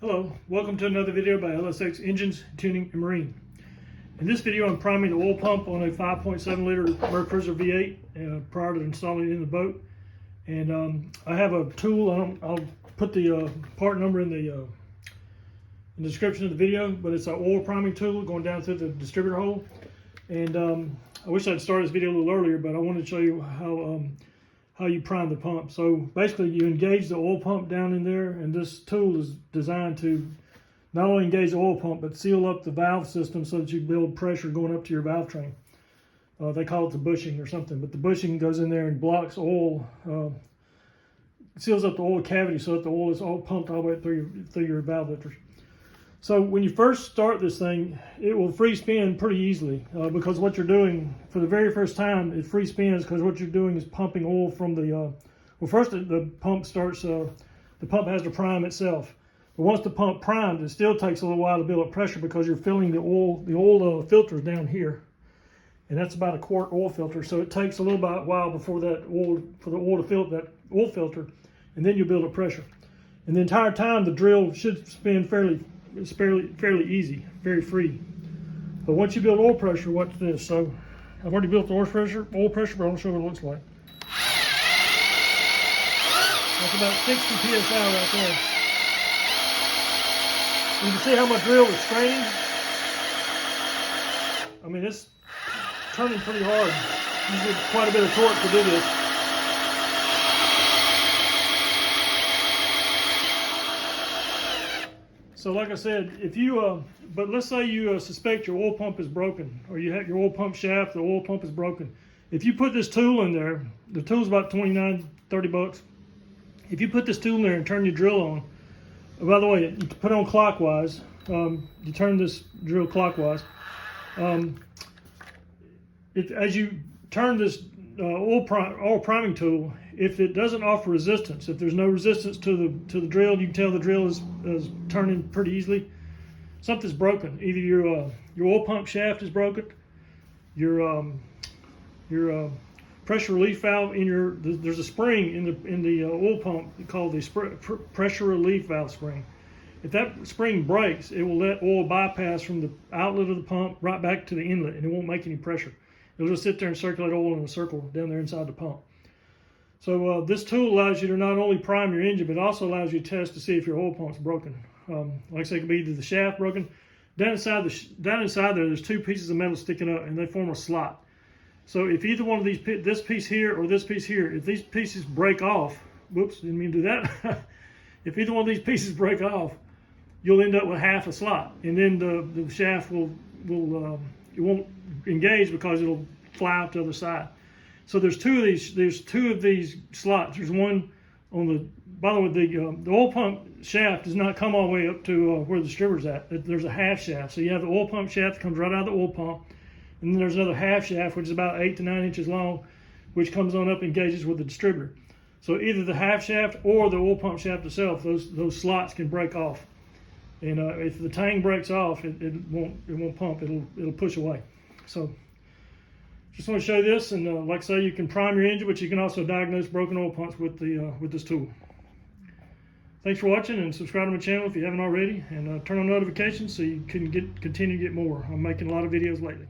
Hello, welcome to another video by LSX Engines, Tuning, and Marine. In this video I'm priming the oil pump on a 5.7 liter Mercruiser V8 prior to installing it in the boat. And I have a tool, I'll put the part number in the description of the video, but it's an oil priming tool going down through the distributor hole. And I wish I'd started this video a little earlier, but I wanted to show you how you prime the pump. So basically you engage the oil pump down in there, and this tool is designed to not only engage the oil pump but seal up the valve system so that you build pressure going up to your valve train. They call it the bushing or something, but the bushing goes in there and blocks oil, seals up the oil cavity so that the oil is all pumped all the way through your valve lifters. So when you first start this thing, it will free spin pretty easily because what you're doing for the very first time, it free spins because what you're doing is pumping oil from the, well first the pump starts, the pump has to prime itself. But once the pump primed, it still takes a little while to build up pressure because you're filling the oil filters down here. And that's about a quart oil filter. So it takes a little while before that oil, for the oil to fill that oil filter, and then you build up pressure. And the entire time the drill should spin it's fairly easy, very free. But once you build oil pressure, watch this. So I've already built the oil pressure, but I'll show you what it looks like. That's about 60 psi right there. You can see how my drill is straining. I mean, it's turning pretty hard. You get quite a bit of torque to do this. So like I said, if you, but let's say you suspect your oil pump is broken, or you have your oil pump shaft, the oil pump is broken. If you put this tool in there, the tool's about 29, 30 bucks. If you put this tool in there and turn your drill on, by the way, you put it on clockwise, you turn this drill clockwise. As you turn this oil priming tool, if it doesn't offer resistance, if there's no resistance to the drill, you can tell the drill is turning pretty easily. Something's broken. Either your oil pump shaft is broken, your pressure relief valve there's a spring in the oil pump called the pressure relief valve spring. If that spring breaks, it will let oil bypass from the outlet of the pump right back to the inlet, and it won't make any pressure. It'll just sit there and circulate oil in a circle down there inside the pump. So this tool allows you to not only prime your engine, but also allows you to test to see if your oil pump's broken. Like I say, it could be either the shaft broken. Down inside there, there's two pieces of metal sticking up, and they form a slot. So if either one of these, this piece here or this piece here, if these pieces break off, whoops, didn't mean to do that. If either one of these pieces break off, you'll end up with half a slot, and then the shaft it won't engage because it'll fly out the other side. So there's two of these slots. There's one on the, by the way, the oil pump shaft does not come all the way up to where the distributor's at. There's a half shaft. So you have the oil pump shaft that comes right out of the oil pump, and then there's another half shaft which is about 8 to 9 inches long, which comes on up and engages with the distributor. So either the half shaft or the oil pump shaft itself, those slots can break off. And if the tang breaks off, it won't pump. It'll push away. So just want to show you this, and like I say, you can prime your engine, but you can also diagnose broken oil pumps with this tool. Thanks for watching, and subscribe to my channel if you haven't already, and turn on notifications so you can continue to get more. I'm making a lot of videos lately.